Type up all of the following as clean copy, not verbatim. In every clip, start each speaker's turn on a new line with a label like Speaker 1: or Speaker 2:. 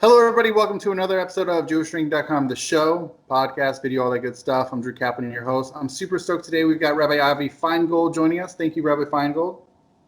Speaker 1: Hello, everybody. Welcome to another episode of JewishDrink.com, the show, podcast, video, all that good stuff. I'm Drew Kaplan, your host. I'm super stoked today. We've got Rabbi Avi Finegold joining us. Thank you, Rabbi Finegold.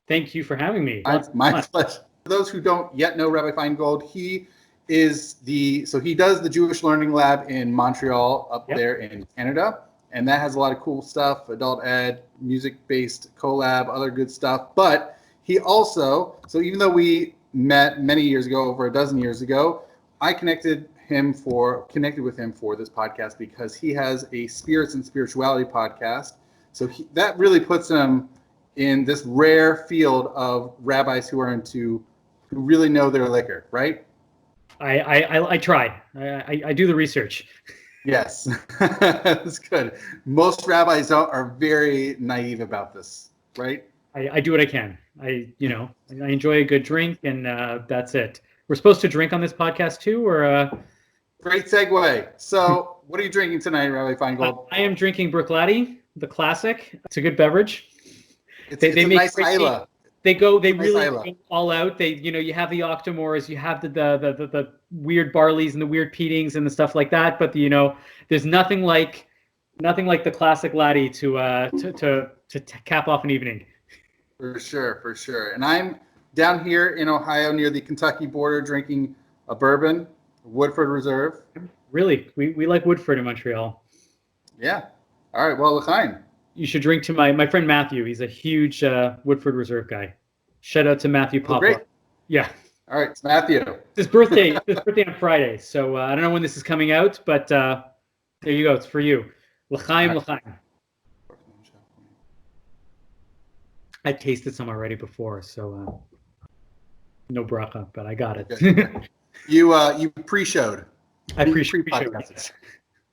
Speaker 2: Thank you for having me.
Speaker 1: My pleasure. For those who don't yet know Rabbi Finegold, he does the Jewish Learning Lab in Montreal up there in Canada. And that has a lot of cool stuff, adult ed, music-based collab, other good stuff. But he also, so even though we met many years ago, over a dozen years ago, I connected with him for this podcast because he has a spirits and spirituality podcast. So that really puts him in this rare field of rabbis who really know their liquor, right?
Speaker 2: I try. I do the research.
Speaker 1: Yes, that's good. Most rabbis are very naive about this, right?
Speaker 2: I do what I can. I enjoy a good drink, and that's it. We're supposed to drink on this podcast too, or?
Speaker 1: Great segue. So, what are you drinking tonight, Rabbi Finegold?
Speaker 2: I am drinking Bruichladdich, the classic. It's a good beverage.
Speaker 1: They make nice Isla.
Speaker 2: They really go all out. You have the Octomores, you have the weird barleys and the weird peatings and the stuff like that. But there's nothing like the classic laddie to cap off an evening.
Speaker 1: For sure. And I'm down here in Ohio near the Kentucky border drinking a bourbon, Woodford Reserve.
Speaker 2: Really? We like Woodford in Montreal.
Speaker 1: Yeah. All right. Well, l'chaim.
Speaker 2: You should drink to my friend Matthew. He's a huge Woodford Reserve guy. Shout out to Matthew Papa.
Speaker 1: Great.
Speaker 2: Yeah.
Speaker 1: All right. It's Matthew.
Speaker 2: His birthday on Friday. So I don't know when this is coming out, but there you go. It's for you. L'chaim, l'chaim. I tasted some already before, so no bracha, but I got it.
Speaker 1: You pre-showed.
Speaker 2: I pre-showed.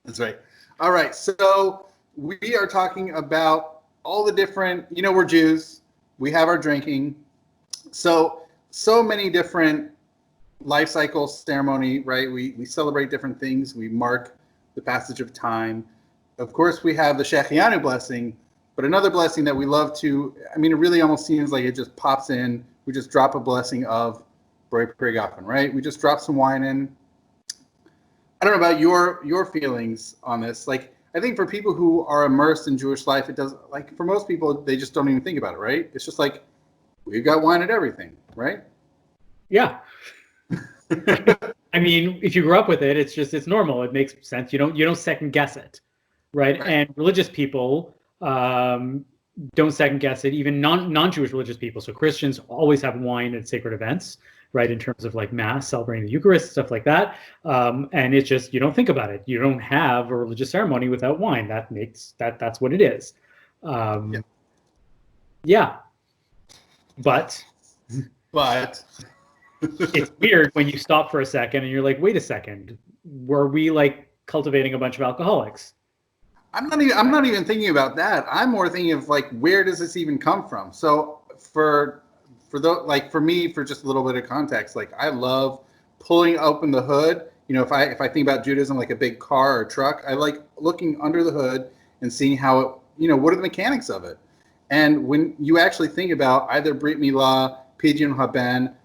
Speaker 1: That's right. All right, so we are talking about all the different, we're Jews. We have our drinking. So many different life cycle ceremony, right? We celebrate different things. We mark the passage of time. Of course, we have the Shechianu blessing. But another blessing that we love to, it really almost seems like it just pops in. We just drop a blessing of Borei Pri Gafen, right? We just drop some wine in. I don't know about your feelings on this. Like, I think for people who are immersed in Jewish life, it does, like for most people, they just don't even think about it, right? It's just like, we've got wine at everything, right?
Speaker 2: Yeah. If you grew up with it, it's normal. It makes sense. You don't second guess it, right? And religious people don't second guess it. Even non-Jewish religious people. So Christians always have wine at sacred events, right? In terms of like Mass, celebrating the Eucharist, stuff like that. And it's just, you don't think about it. You don't have a religious ceremony without wine. That's what it is. Yeah. But it's weird when you stop for a second and you're like, wait a second, were we like cultivating a bunch of alcoholics?
Speaker 1: I'm not even thinking about that. I'm more thinking of like, where does this even come from? So for me, for just a little bit of context, like I love pulling open the hood. If I think about Judaism like a big car or truck, I like looking under the hood and seeing how it, what are the mechanics of it? And when you actually think about either Brit Milah, Pidyon Haben,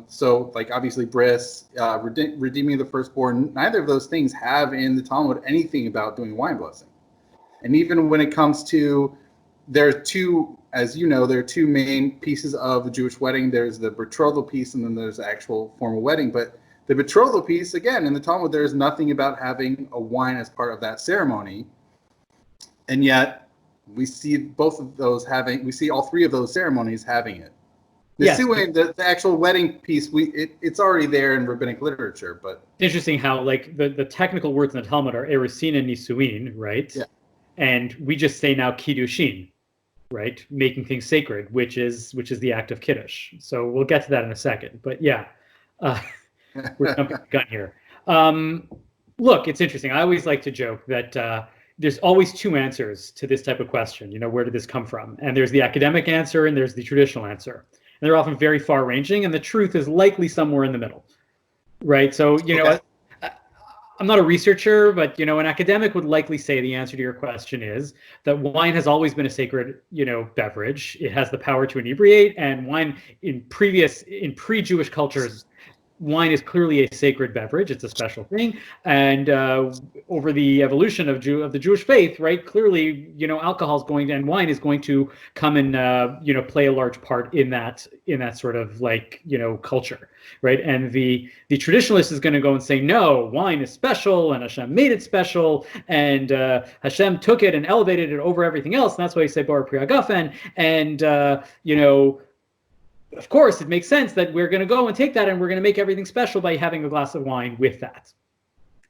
Speaker 1: so like obviously bris, redeeming the firstborn, neither of those things have in the Talmud anything about doing wine blessing. And even when it comes to, there are two main pieces of the Jewish wedding. There's the betrothal piece and then there's the actual formal wedding. But the betrothal piece, again, in the Talmud, there's nothing about having a wine as part of that ceremony. And yet we see all three of those ceremonies having it. The actual wedding piece, it's already there in rabbinic literature, but
Speaker 2: interesting how like the technical words in the Talmud are erusin and nisuin, right? Yeah. And we just say now kiddushin, right? Making things sacred, which is the act of kiddush. So we'll get to that in a second. But yeah, we're jumping the gun here. Look, it's interesting. I always like to joke that there's always two answers to this type of question. Where did this come from? And there's the academic answer and there's the traditional answer. And they're often very far-ranging, and the truth is likely somewhere in the middle, right? So, I'm not a researcher, but, an academic would likely say the answer to your question is that wine has always been a sacred, beverage. It has the power to inebriate, and wine in pre-Jewish cultures wine is clearly a sacred beverage. It's a special thing. And over the evolution of the Jewish faith, right, clearly, alcohol is going to, and wine is going to come and, play a large part in that sort of like, culture, right? And the traditionalist is going to go and say, no, wine is special and Hashem made it special. And Hashem took it and elevated it over everything else. And that's why you say Bar Pri Hagafen. And, of course, it makes sense that we're going to go and take that and we're going to make everything special by having a glass of wine with that.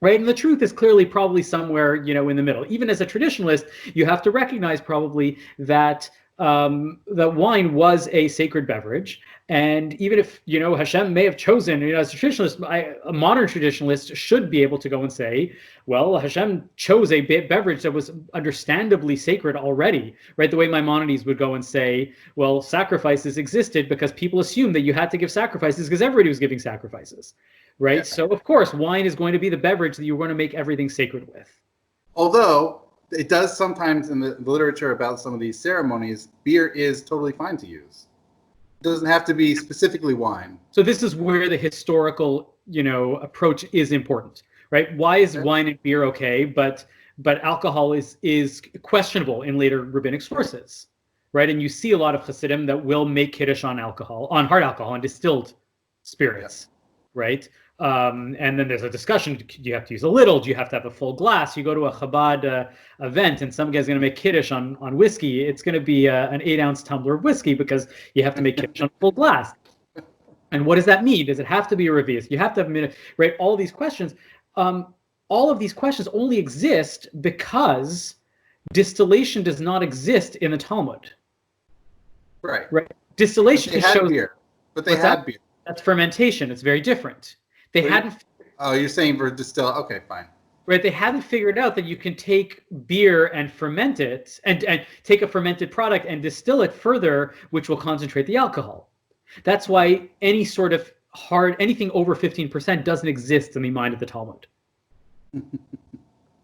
Speaker 2: Right. And the truth is clearly probably somewhere, in the middle. Even as a traditionalist, you have to recognize probably that that wine was a sacred beverage. And even if, Hashem may have chosen, as a traditionalist, a modern traditionalist should be able to go and say, well, Hashem chose a beverage that was understandably sacred already, right? The way Maimonides would go and say, well, sacrifices existed because people assumed that you had to give sacrifices because everybody was giving sacrifices, right? Yeah. So, of course, wine is going to be the beverage that you're going to make everything sacred with.
Speaker 1: Although it does sometimes in the literature about some of these ceremonies, beer is totally fine to use. It doesn't have to be specifically wine.
Speaker 2: So this is where the historical, approach is important, right? Why is wine and beer okay, but alcohol is questionable in later rabbinic sources, right? And you see a lot of Hasidim that will make kiddush on hard alcohol, on distilled spirits, right? And then there's a discussion, do you have to use a little? Do you have to have a full glass? You go to a Chabad event and some guy's going to make kiddush on whiskey. It's going to be an 8-ounce tumbler of whiskey because you have to make kiddush on a full glass. And what does that mean? Does it have to be a revius? You have to have a minute, right? All these questions. All of these questions only exist because distillation does not exist in the Talmud.
Speaker 1: Right.
Speaker 2: Distillation shows
Speaker 1: beer. But they had beer.
Speaker 2: That's fermentation. It's very different. They hadn't.
Speaker 1: Oh, you're saying for distill? Okay, fine.
Speaker 2: Right, they hadn't figured out that you can take beer and ferment it, and take a fermented product and distill it further, which will concentrate the alcohol. That's why any sort of anything over 15% doesn't exist in the mind of the Talmud.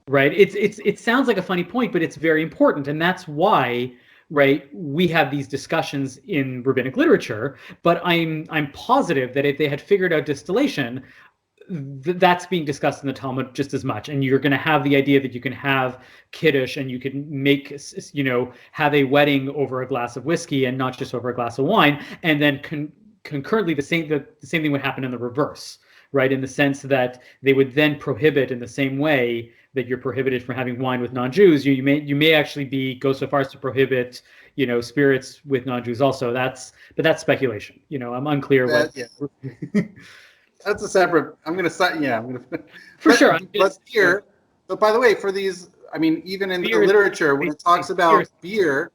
Speaker 2: Right? It sounds like a funny point, but it's very important, and that's why. Right, we have these discussions in rabbinic literature, but I'm positive that if they had figured out distillation, that's being discussed in the Talmud just as much. And you're going to have the idea that you can have kiddush and you can make, have a wedding over a glass of whiskey and not just over a glass of wine. And then concurrently, the same thing would happen in the reverse, right? In the sense that they would then prohibit in the same way that you're prohibited from having wine with non-Jews. You may actually go so far as to prohibit, spirits with non-Jews also. But that's speculation. I'm unclear what.
Speaker 1: Yeah. That's a separate. I'm gonna.
Speaker 2: For sure.
Speaker 1: But beer. But by the way, for these, even in the literature, when it talks about beer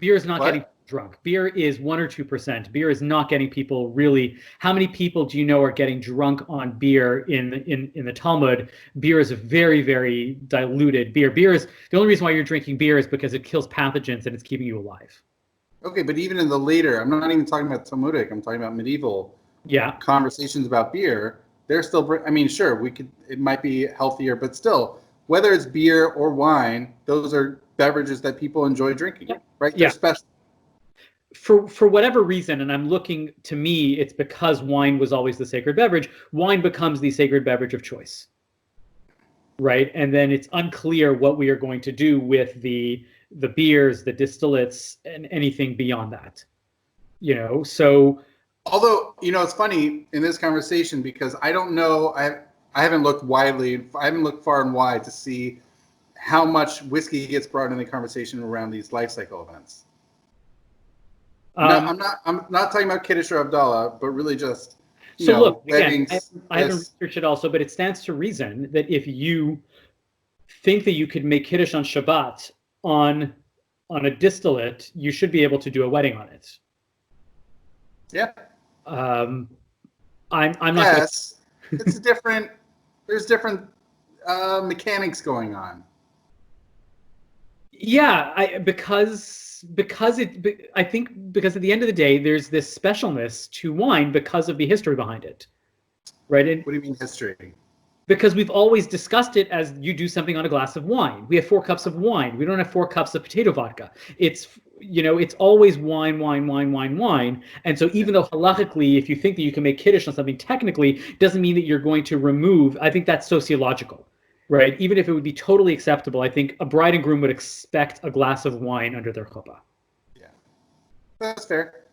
Speaker 2: is not getting drunk. Beer is 1 or 2%. Beer is not getting people really. How many people do you know are getting drunk on beer in the Talmud? Beer is a very, very diluted beer. Beer is the only reason why you're drinking beer is because it kills pathogens and it's keeping you alive.
Speaker 1: Okay, but even in the later, I'm not even talking about Talmudic. I'm talking about medieval. Conversations about beer. They're still. Sure, it might be healthier, but still, whether it's beer or wine, those are beverages that people enjoy drinking. Right? They're special.
Speaker 2: For whatever reason, and I'm looking, to me, it's because wine was always the sacred beverage. Wine becomes the sacred beverage of choice, right? And then it's unclear what we are going to do with the beers, the distillates, and anything beyond that. So.
Speaker 1: Although, it's funny in this conversation because I don't know. I haven't looked widely. I haven't looked far and wide to see how much whiskey gets brought in the conversation around these Lifecycle events. I'm not talking about Kiddush or Abdallah, but really just
Speaker 2: look,
Speaker 1: weddings.
Speaker 2: Again, I haven't researched it also, but it stands to reason that if you think that you could make Kiddush on Shabbat on a distillate, you should be able to do a wedding on it.
Speaker 1: Yeah.
Speaker 2: I'm not.
Speaker 1: Yes, it's different. There's different mechanics going on.
Speaker 2: Yeah, I think because at the end of the day, there's this specialness to wine because of the history behind it, right?
Speaker 1: What do you mean history?
Speaker 2: Because we've always discussed it as you do something on a glass of wine. We have 4 cups of wine. We don't have 4 cups of potato vodka. It's, it's always wine, wine, wine, wine, wine. And so even though halachically, if you think that you can make kiddush on something technically, doesn't mean that you're going to remove. I think that's sociological, right? Even if it would be totally acceptable, I think a bride and groom would expect a glass of wine under their chuppah.
Speaker 1: Yeah, that's fair.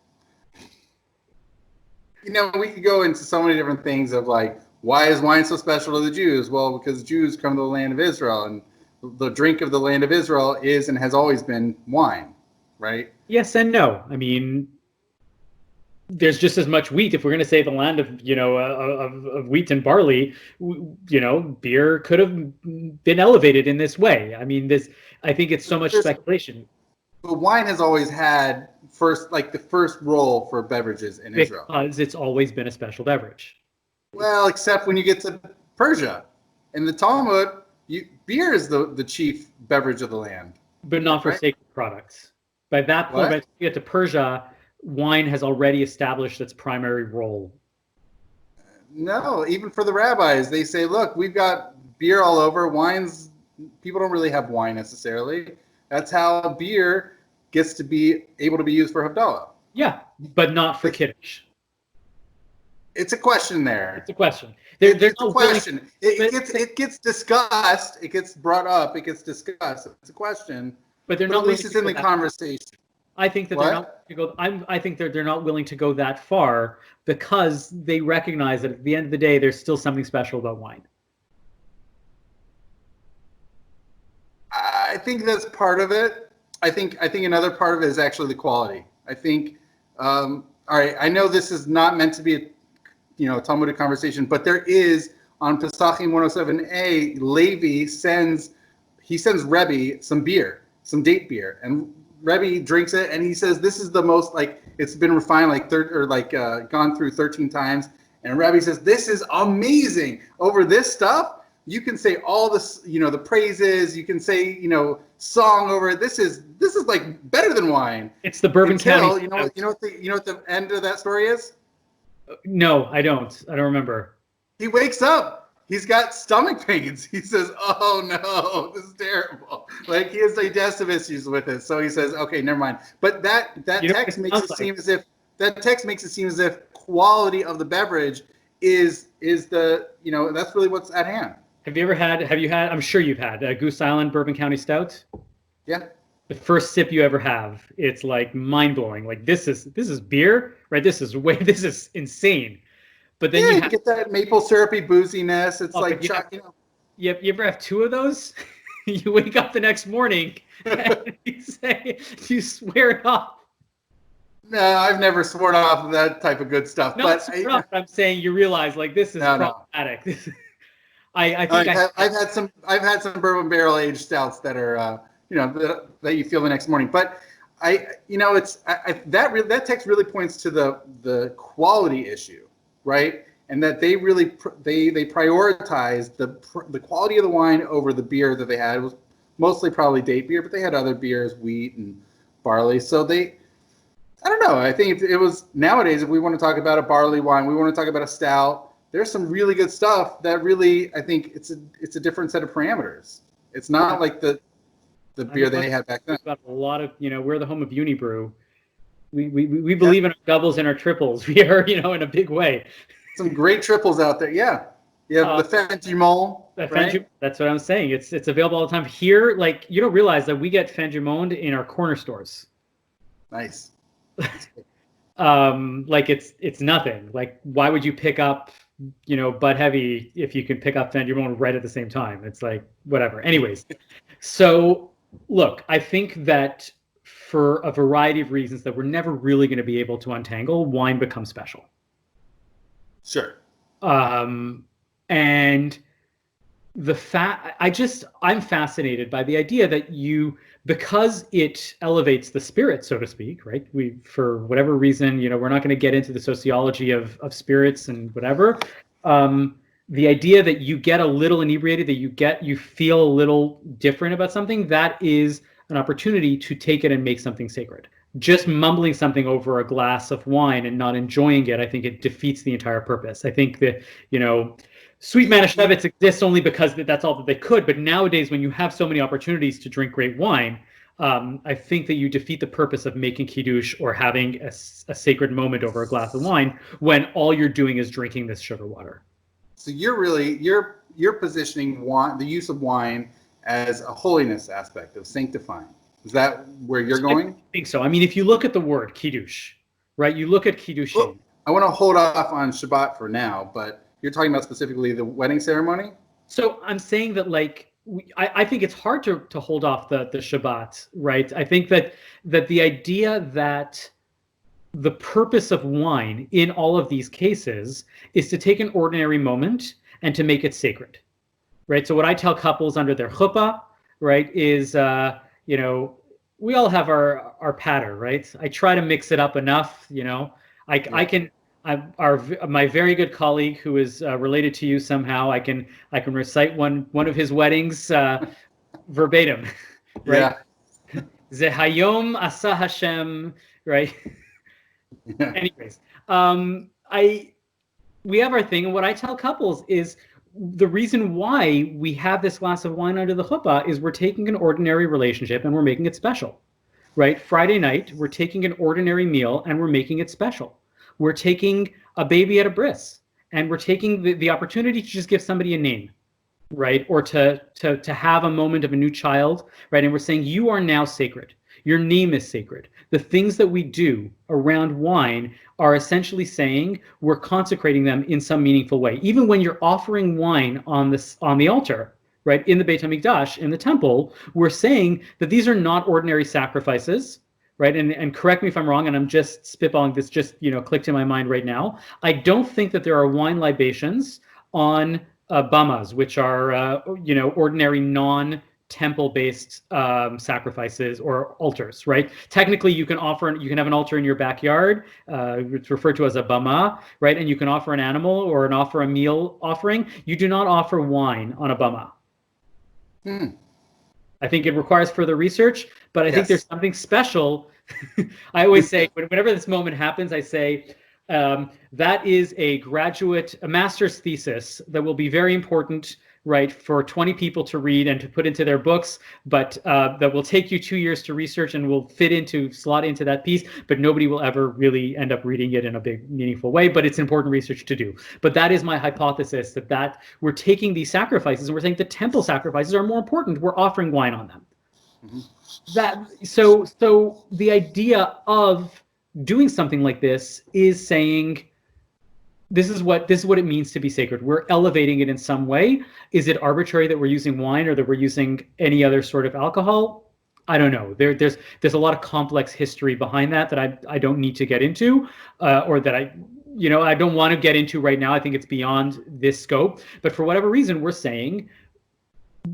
Speaker 1: We could go into so many different things of like, why is wine so special to the Jews? Well, because Jews come to the land of Israel, and the drink of the land of Israel is and has always been wine, right?
Speaker 2: Yes and no. I mean, there's just as much wheat. If we're going to say the land of, of wheat and barley, beer could have been elevated in this way. I mean, I think it's so much speculation.
Speaker 1: But wine has always had the first role for beverages in Israel.
Speaker 2: Because it's always been a special beverage.
Speaker 1: Well, except when you get to Persia. In the Talmud, beer is the chief beverage of the land.
Speaker 2: But not for sacred products. By that point, when you get to Persia, wine has already established its primary role.
Speaker 1: No, even for the rabbis, they say, look, we've got beer all over. People don't really have wine necessarily. That's how beer gets to be able to be used for Havdalah.
Speaker 2: Yeah, but not for Kiddush.
Speaker 1: It's a question there.
Speaker 2: It's a question.
Speaker 1: There's a question. It gets discussed. It gets brought up. It gets discussed. It's a question.
Speaker 2: But they're not.
Speaker 1: At least it's in the conversation.
Speaker 2: I think that they're not to go. I think they're not willing to go that far because they recognize that at the end of the day, there's still something special about wine.
Speaker 1: I think that's part of it. I think another part of it is actually the quality. I think. All right. I know this is not meant to be a Talmudic conversation, but there is on Pesachim 107a. Levi sends Rebbe some beer, some date beer, and Rebbe drinks it, and he says this is the most it's been refined gone through 13 times, and Rebbe says this is amazing. Over this stuff, you can say all this, the praises. You can say song over it. This is like better than wine.
Speaker 2: It's the Bourbon County.
Speaker 1: You know what the end of that story is?
Speaker 2: No, I don't. I don't remember.
Speaker 1: He wakes up. He's got stomach pains. He says, "Oh no, this is terrible." Like he has digestive issues with it. So he says, "Okay, never mind." But that text makes it seem as if quality of the beverage is the that's really what's at hand.
Speaker 2: Have you had? I'm sure you've had a Goose Island Bourbon County Stout.
Speaker 1: Yeah.
Speaker 2: The first sip you ever have, it's like mind blowing. Like this is beer, right? This is insane. But then you
Speaker 1: get that maple syrupy booziness. It's
Speaker 2: You ever have 2 of those? You wake up the next morning and you swear it off.
Speaker 1: No, I've never sworn off of that type of good stuff.
Speaker 2: I'm saying you realize this is problematic. No.
Speaker 1: I've had some bourbon barrel aged stouts that are that you feel the next morning. But that text really points to the quality issue, right? And that they really they prioritized the quality of the wine over the beer that they had. It was mostly probably date beer, but they had other beers, wheat and barley. So I don't know. I think it was nowadays, if we want to talk about a barley wine, we want to talk about a stout. There's some really good stuff that really, I think it's a different set of parameters. It's not like the beer they had back then.
Speaker 2: About a lot of, we're the home of Unibrew. We believe in our doubles and our triples. We are, in a big way.
Speaker 1: Some great triples out there. Yeah. Yeah. The Fendimont. Right?
Speaker 2: That's what I'm saying. It's available all the time here. You don't realize that we get Fendimont in our corner stores.
Speaker 1: Nice.
Speaker 2: It's nothing. Why would you pick up, Bud Heavy if you can pick up Fendimont right at the same time? It's whatever. Anyways, so look, I think that for a variety of reasons that we're never really going to be able to untangle, wine becomes special.
Speaker 1: Sure.
Speaker 2: And I'm fascinated by the idea that because it elevates the spirit, so to speak, right? For whatever reason, we're not going to get into the sociology of spirits and whatever. The idea that you get a little inebriated, that you feel a little different about something, that is an opportunity to take it and make something sacred. Just mumbling something over a glass of wine and not enjoying it, I think it defeats the entire purpose. I think that, Sweet Manischewitz exists only because that's all that they could. But nowadays, when you have so many opportunities to drink great wine, I think that you defeat the purpose of making kiddush or having a sacred moment over a glass of wine when all you're doing is drinking this sugar water.
Speaker 1: So you're positioning the use of wine as a holiness aspect of sanctifying. Is that where you're going?
Speaker 2: I think so. I mean, if you look at the word kiddush, right? You look at kiddushin.
Speaker 1: Well, I want to hold off on Shabbat for now, but you're talking about specifically the wedding ceremony?
Speaker 2: So I'm saying that, like, I think it's hard to hold off the Shabbat, right? I think that the idea that the purpose of wine in all of these cases is to take an ordinary moment and to make it sacred, right? So what I tell couples under their chuppah, right, is, we all have our patter, right? I try to mix it up enough, my very good colleague who is related to you somehow, I can recite one of his weddings verbatim, right? Yeah. Zehayom asa Hashem, right? Yeah. Anyways, we have our thing, and what I tell couples is the reason why we have this glass of wine under the chuppah is we're taking an ordinary relationship and we're making it special, right? Friday night, we're taking an ordinary meal and we're making it special. We're taking a baby at a bris, and we're taking the opportunity to just give somebody a name, right? Or to have a moment of a new child, right? And we're saying, you are now sacred. Your name is sacred. The things that we do around wine are essentially saying we're consecrating them in some meaningful way. Even when you're offering wine on the altar, right, in the Beit HaMikdash, in the temple, we're saying that these are not ordinary sacrifices, right? And correct me if I'm wrong, and I'm just spitballing this, just clicked in my mind right now. I don't think that there are wine libations on bamas, which are ordinary non-temple-based sacrifices or altars, right? Technically, you can have an altar in your backyard. It's referred to as a bama, right? And you can offer an animal or offer a meal offering. You do not offer wine on a bama. I think it requires further research, but I think there's something special. I always say, whenever this moment happens, I say, that is a master's thesis that will be very important, right, for 20 people to read and to put into their books, but that will take you 2 years to research and will slot into that piece, but nobody will ever really end up reading it in a big, meaningful way, but it's important research to do. But that is my hypothesis, that we're taking these sacrifices and we're saying the temple sacrifices are more important. We're offering wine on them. Mm-hmm. So the idea of doing something like this is saying, this is what it means to be sacred. We're elevating it in some way. Is it arbitrary that we're using wine or that we're using any other sort of alcohol? I don't know. There's a lot of complex history behind that I don't need to get into, or that I don't want to get into right now. I think it's beyond this scope. But for whatever reason, we're saying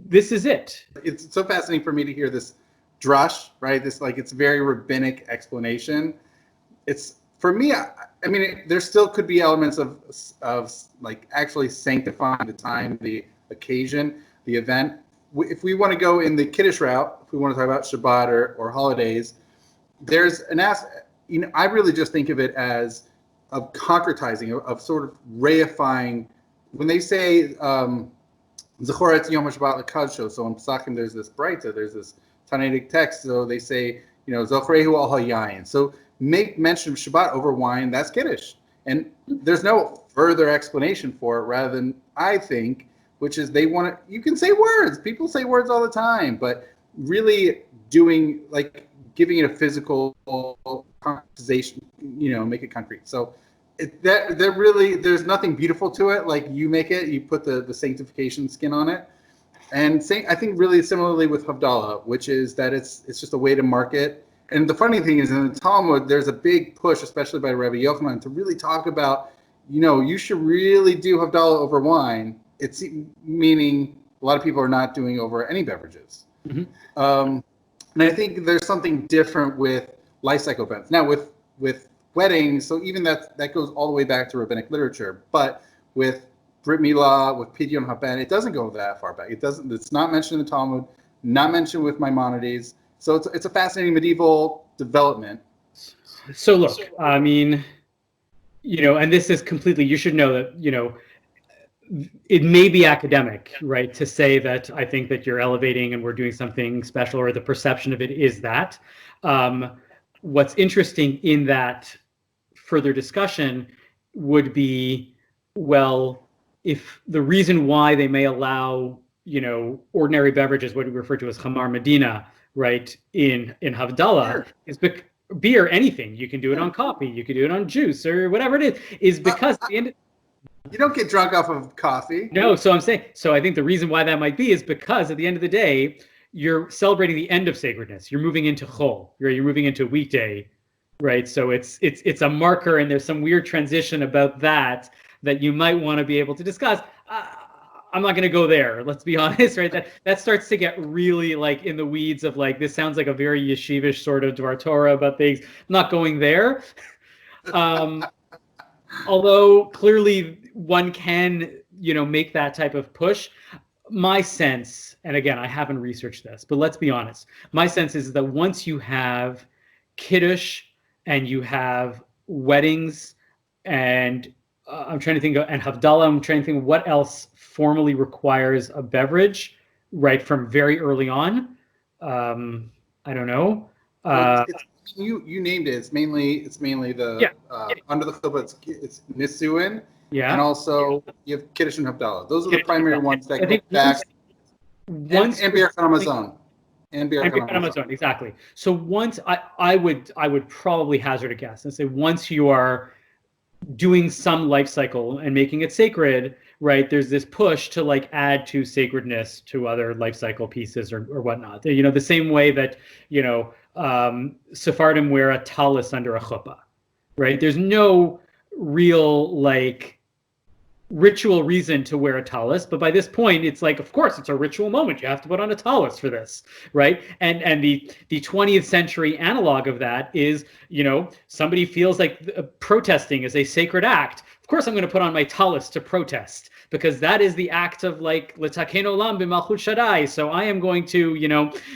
Speaker 2: this is it.
Speaker 1: It's so fascinating for me to hear this drush, right? This, like, it's very rabbinic explanation. It's, for me, I mean, there still could be elements of like actually sanctifying the time, the occasion, the event. If we want to go in the Kiddush route, if we want to talk about Shabbat or holidays, there's an aspect, I really just think of it as of concretizing, of sort of reifying. When they say, Zechoret Yom HaShabbat L'Kadsho, so in Pesachim there's this Breita, there's this Tanaitic text, so they say, Zochrehu al HaYayin. So make mention of Shabbat over wine, that's Kiddush. And there's no further explanation for it, rather than, I think, which is you can say words. People say words all the time, but really doing, like, giving it a physical concretization, make it concrete. So there's nothing beautiful to it. Like, you make it, you put the sanctification skin on it. And I think really similarly with Havdalah, which is that it's just a way to market. And the funny thing is, in the Talmud, there's a big push, especially by Rabbi Yochanan, to really talk about, you should really do Havdalah over wine. It's meaning a lot of people are not doing over any beverages. Mm-hmm. And I think there's something different with Lifecycle events. Now, with weddings, so even that goes all the way back to rabbinic literature. But with Brit Milah, with Pidyon Haben, it doesn't go that far back. It's not mentioned in the Talmud, not mentioned with Maimonides. So it's a fascinating medieval development.
Speaker 2: So look, I mean, and this is completely, you should know that, it may be academic, right, to say that I think that you're elevating and we're doing something special, or the perception of it is that. What's interesting in that further discussion would be, well, if the reason why they may allow, ordinary beverages, what we refer to as Khamar Medina, right, in Havdalah, is beer, anything. You can do it on coffee, you can do it on juice, or whatever it is because at the end.
Speaker 1: You don't get drunk off of coffee.
Speaker 2: No, so I'm saying, I think the reason why that might be is because at the end of the day, you're celebrating the end of sacredness. You're moving into Chol. You're moving into weekday, right? So it's a marker, and there's some weird transition about that you might want to be able to discuss. I'm not going to go there. Let's be honest, right? That starts to get really like in the weeds of like, this sounds like a very yeshivish sort of Dvar Torah about things. I'm not going there. Although clearly one can, make that type of push. My sense, and again, I haven't researched this, but let's be honest. My sense is that once you have Kiddush and you have weddings and I'm trying to think of, and Havdalah, I'm trying to think of what else formally requires a beverage, right, from very early on. I don't know.
Speaker 1: You named it. It's mainly the under the chuppah. It's Nisuin, and also you have Kiddush and Havdalah. Those are the primary ones that go back. And Beer Hamazon. And Beer
Speaker 2: Hamazon, exactly. So once I would probably hazard a guess and say once you are doing some life cycle and making it sacred, right, there's this push to like add to sacredness to other life cycle pieces or whatnot. The same way that Sephardim wear a talus under a chuppah, right? There's no real like ritual reason to wear a talus, but by this point it's like, of course it's a ritual moment, you have to put on a talus for this, right? And the 20th century analog of that is, somebody feels like protesting is a sacred act. Of course I'm going to put on my talus to protest, because that is the act of like l'taken olam b'malchut shaddai. So I am going to,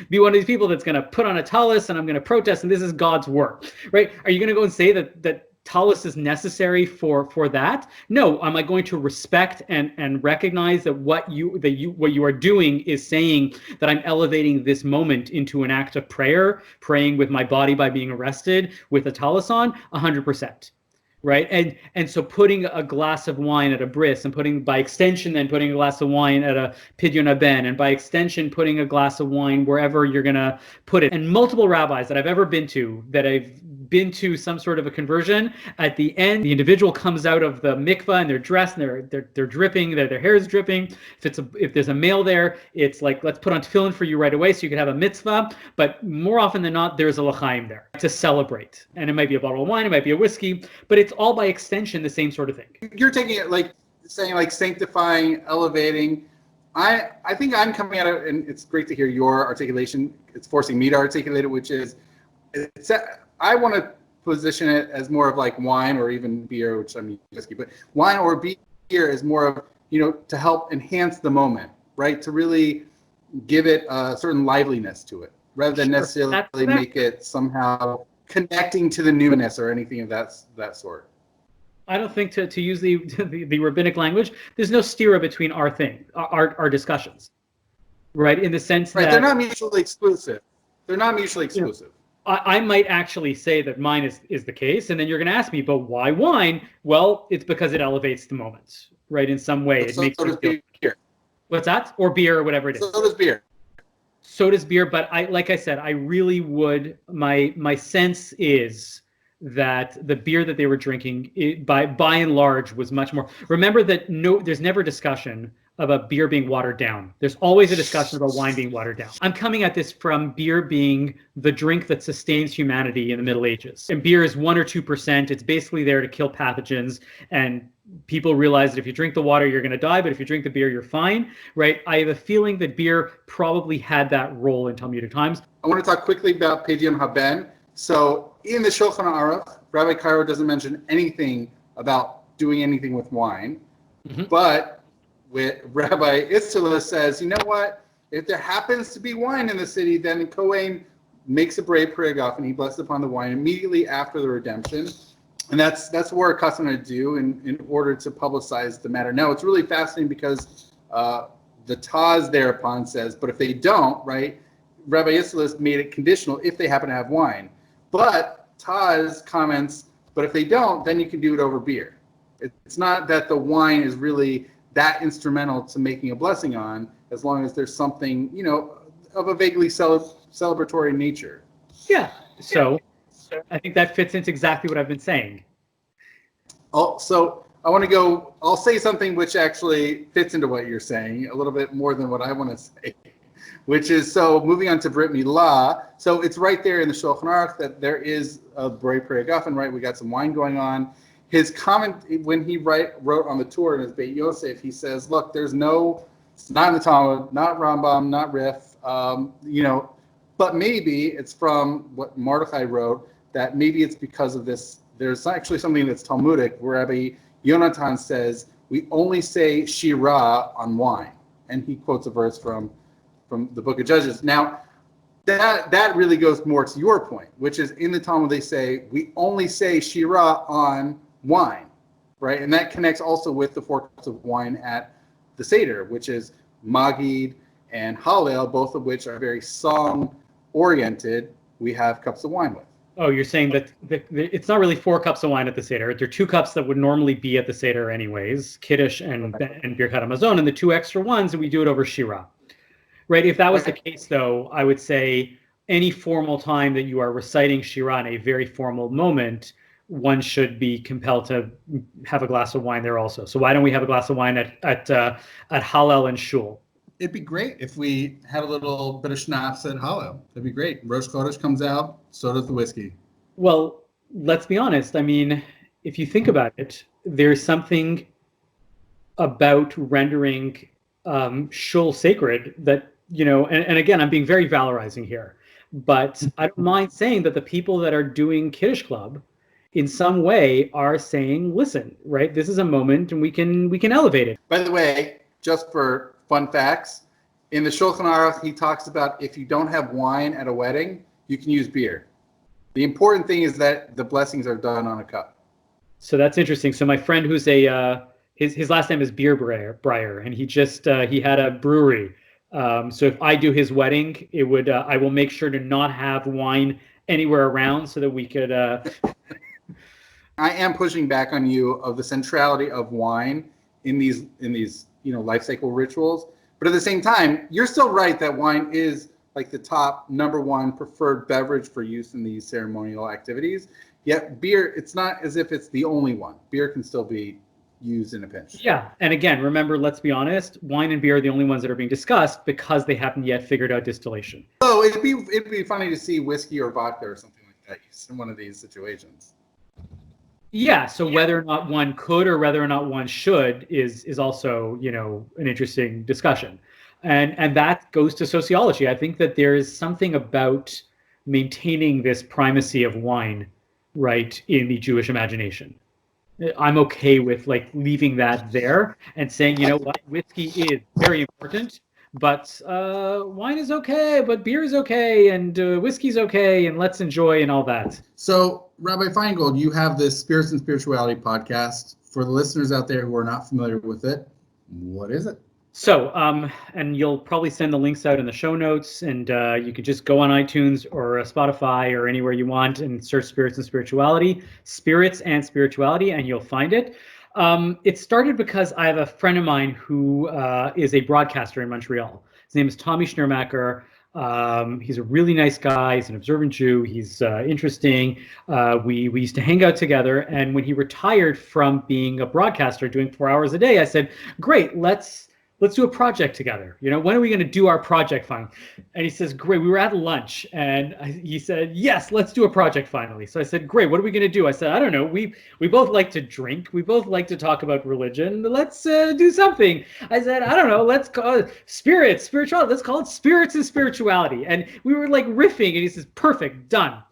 Speaker 2: be one of these people that's going to put on a talus and I'm going to protest, and this is God's work, right? Are you going to go and say that talus is necessary for that? No. Am I going to respect and recognize that what you are doing is saying that I'm elevating this moment into an act of prayer, praying with my body by being arrested with a talus on? 100%. Right. And so putting a glass of wine at a bris, and by extension then putting a glass of wine at a pidyon haben, and by extension putting a glass of wine wherever you're going to put it. And multiple rabbis that I've ever been to, that I've been to some sort of a conversion, at the end the individual comes out of the mikvah and they're dressed and they're dripping, their hair is dripping. If there's a male there, it's like, let's put on tefillin for you right away so you can have a mitzvah. But more often than not, there's a l'chaim there to celebrate, and it might be a bottle of wine, it might be a whiskey, but it's all by extension the same sort of thing.
Speaker 1: You're taking it like saying like sanctifying, elevating. I think I'm coming at it, and it's great to hear your articulation. It's forcing me to articulate it, which is, I want to position it as more of like wine or even beer, which I mean whiskey, but wine or beer is more of, to help enhance the moment, right? To really give it a certain liveliness to it, rather than necessarily make it somehow connecting to the newness or anything of that sort.
Speaker 2: I don't think to use the rabbinic language, there's no stira between our discussions, right? In the sense that
Speaker 1: they're not mutually exclusive.
Speaker 2: I might actually say that mine is the case, and then you're going to ask me, but why wine? Well, it's because it elevates the moment, right? In some way, it makes you feel.
Speaker 1: Beer.
Speaker 2: What's that? Or beer, or whatever it is. So does beer, but like I said, I really would. My sense is that the beer that they were drinking, by and large, was much more. Remember that there's never discussion about beer being watered down. There's always a discussion about wine being watered down. I'm coming at this from beer being the drink that sustains humanity in the Middle Ages. And beer is 1 or 2%. It's basically there to kill pathogens. And people realize that if you drink the water, you're going to die. But if you drink the beer, you're fine, right? I have a feeling that beer probably had that role in Talmudic times.
Speaker 1: I want to talk quickly about pidyon haben. So in the Shulchan Aruch, Rabbi Cairo doesn't mention anything about doing anything with wine. Mm-hmm. But Rabbi Itzela says, you know what? If there happens to be wine in the city, then the Kohen makes a brave prig off and he blesses upon the wine immediately after the redemption. And that's what we're accustomed to do in order to publicize the matter. Now, it's really fascinating because the Taz thereupon says, but if they don't, right, Rabbi Yisraelis made it conditional if they happen to have wine. But Taz comments, but if they don't, then you can do it over beer. It's not that the wine is really that instrumental to making a blessing on, as long as there's something, of a vaguely celebratory nature.
Speaker 2: Yeah. So I think that fits into exactly what I've been saying.
Speaker 1: Oh, so I'll say something which actually fits into what you're saying a little bit more than what I want to say, which is, so moving on to Brit Milah. So it's right there in the Shulchan Aruch that there is a Borei Pri Hagafen, right? We got some wine going on. His comment when he wrote on the Torah in his Beit Yosef, he says, look, it's not in the Talmud, not Rambam, not Rif, but maybe it's from what Mordechai wrote, that maybe it's because of this. There's actually something that's Talmudic where Rabbi Yonatan says, we only say Shirah on wine. And he quotes a verse from the book of Judges. Now, that really goes more to your point, which is in the Talmud they say, we only say Shirah on wine, right? And that connects also with the 4 cups of wine at the Seder, which is Magid and Hallel, both of which are very song-oriented. We have cups of wine with.
Speaker 2: Oh, you're saying that it's not really 4 cups of wine at the Seder. There are 2 cups that would normally be at the Seder anyways, Kiddush and Birkat Hamazon, and the 2 extra ones, and we do it over Shirah. Right? If that was the case, though, I would say any formal time that you are reciting Shirah in a very formal moment, one should be compelled to have a glass of wine there also. So why don't we have a glass of wine at Hallel and Shul?
Speaker 1: It'd be great if we had a little bit of schnapps at Hallel. That'd be great. Rosh Chodesh comes out, so does the whiskey.
Speaker 2: Well, let's be honest. I mean, if you think about it, there's something about rendering Shul sacred that, and again, I'm being very valorizing here, but I don't mind saying that the people that are doing Kiddush Club in some way are saying, listen, right, this is a moment and we can elevate it.
Speaker 1: By the way, just for fun facts, in the Shulchan Aruch, he talks about if you don't have wine at a wedding, you can use beer. The important thing is that the blessings are done on a cup.
Speaker 2: So that's interesting. So my friend who's his last name is Beer Breyer, and he had a brewery. So if I do his wedding, I will make sure to not have wine anywhere around so that we could.
Speaker 1: I am pushing back on you of the centrality of wine in these life cycle rituals, but at the same time, you're still right that wine is like the top number 1 preferred beverage for use in these ceremonial activities. Yet beer, it's not as if it's the only one. Beer can still be used in a pinch.
Speaker 2: Yeah, and again, remember, let's be honest, wine and beer are the only ones that are being discussed because they haven't yet figured out distillation.
Speaker 1: Oh, it'd be funny to see whiskey or vodka or something like that used in one of these situations.
Speaker 2: Yeah, so whether or not one could or whether or not one should is also, an interesting discussion. And that goes to sociology. I think that there is something about maintaining this primacy of wine, right, in the Jewish imagination. I'm okay with leaving that there and saying, what, whiskey is very important, but wine is okay, but beer is okay, and whiskey's okay, and let's enjoy and all that.
Speaker 1: So, Rabbi Finegold, you have this Spirits and Spirituality podcast. For the listeners out there who are not familiar with it, what is it?
Speaker 2: So, and you'll probably send the links out in the show notes, and you can just go on iTunes or Spotify or anywhere you want and search Spirits and Spirituality, and you'll find it. It started because I have a friend of mine who is a broadcaster in Montreal. His name is Tommy Schneermacher. He's a really nice guy. He's an observant Jew. He's interesting. We used to hang out together. And when he retired from being a broadcaster, doing 4 hours a day, I said, great, let's do a project together. When are we going to do our project finally? And he says, great. We were at lunch and he said, yes, let's do a project finally. So I said, great. What are we going to do? I said, I don't know. We both like to drink. We both like to talk about religion. Let's do something. I said, I don't know. Let's call it spirituality. Let's call it Spirits and Spirituality. And we were riffing and he says, perfect, done.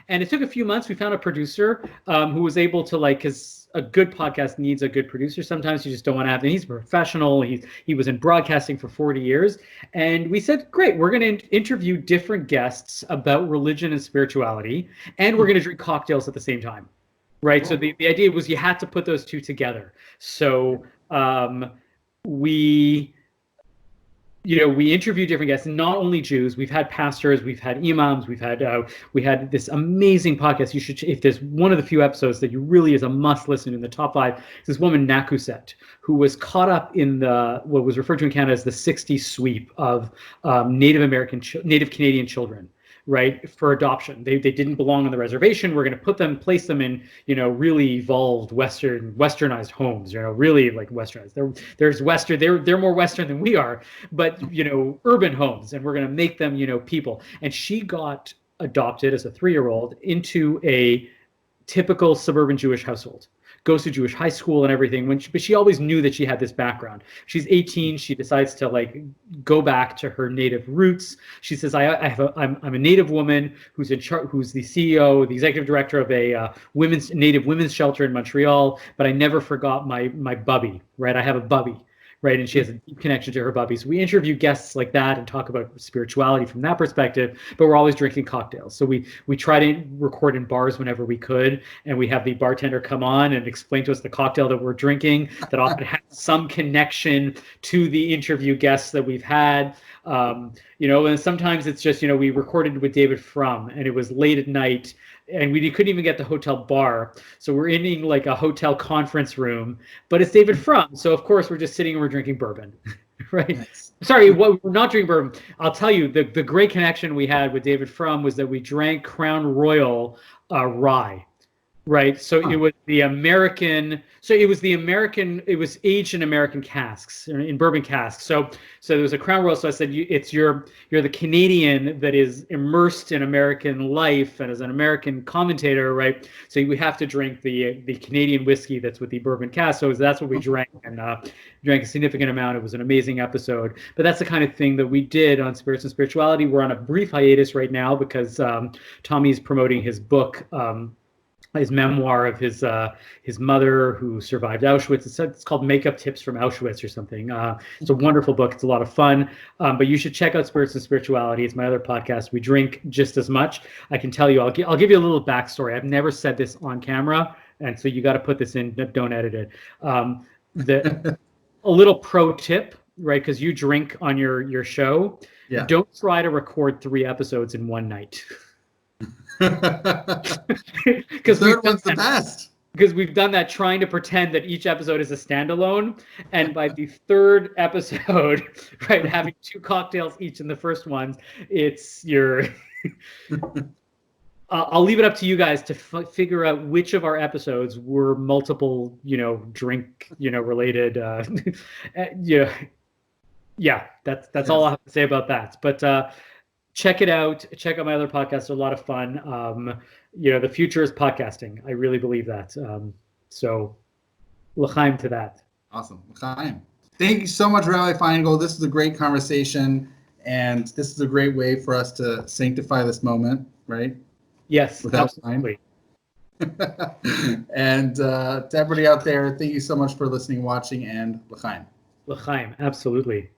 Speaker 2: And it took a few months. We found a producer who was able to because a good podcast needs a good producer. Sometimes you just don't want to have them. He's a professional. He was in broadcasting for 40 years. And we said, great, we're going to interview different guests about religion and spirituality. And we're going to drink cocktails at the same time. right? So the idea was you had to put those two together. So we interview different guests, not only Jews. We've had pastors, we've had imams, we had this amazing podcast. You should, if there's one of the few episodes that you really is a must listen in the top 5, this woman Nakuset, who was caught up in what was referred to in Canada as the 60s sweep of Native Canadian children, right, for adoption. They didn't belong on the reservation. We're going to place them in, really evolved westernized homes, really like westernized. They're more Western than we are, but, urban homes, and we're going to make them, people. And she got adopted as a 3-year-old into a typical suburban Jewish household. Goes to Jewish high school and everything. But she always knew that she had this background. She's 18. She decides to go back to her native roots. She says, I'm a native woman who's in charge, who's the CEO, the executive director of a native women's shelter in Montreal. But I never forgot my bubby, right? I have a bubby. Right, and she has a deep connection to her bubby. So we interview guests like that and talk about spirituality from that perspective, but we're always drinking cocktails. So we try to record in bars whenever we could, and we have the bartender come on and explain to us the cocktail that we're drinking that often has some connection to the interview guests that we've had. And sometimes it's just, we recorded with David Frum, and it was late at night, and we couldn't even get the hotel bar. So we're in like a hotel conference room, but it's David Frum. So of course we're just sitting and we're drinking bourbon, right? Nice. Sorry, we're not drinking bourbon. I'll tell you, the great connection we had with David Frum was that we drank Crown Royal rye. Right. So it was the American. So it was it was aged in American casks, in bourbon casks. So there was a Crown Royal. So I said, you're the Canadian that is immersed in American life and as an American commentator, right? So we have to drink the Canadian whiskey that's with the bourbon cask. So that's what we drank, and drank a significant amount. It was an amazing episode. But that's the kind of thing that we did on Spirits and Spirituality. We're on a brief hiatus right now because Tommy's promoting his book. His memoir of his mother who survived Auschwitz. It's called Makeup Tips from Auschwitz or something. It's a wonderful book. It's a lot of fun. But you should check out Spirits and Spirituality. It's my other podcast. We drink just as much. I can tell you, I'll give you a little backstory. I've never said this on camera, and so you got to put this in. Don't edit it. A little pro tip, right? Because you drink on your show. Yeah. Don't try to record 3 episodes in one night.
Speaker 1: Because third one's the best.
Speaker 2: Because we've done that trying to pretend that each episode is a standalone, and by the 3rd episode, right, having 2 cocktails each in the first ones, it's your. I'll leave it up to you guys to figure out which of our episodes were multiple, drink, related. Yeah, that's all I have to say about that. But. Check it out. Check out my other podcasts. They're a lot of fun. The future is podcasting. I really believe that. So, l'chaim to that.
Speaker 1: Awesome. L'chaim. Thank you so much, Rabbi Finegold. This is a great conversation, and this is a great way for us to sanctify this moment, right?
Speaker 2: Yes, absolutely.
Speaker 1: And to everybody out there, thank you so much for listening, watching, and l'chaim.
Speaker 2: L'chaim, absolutely.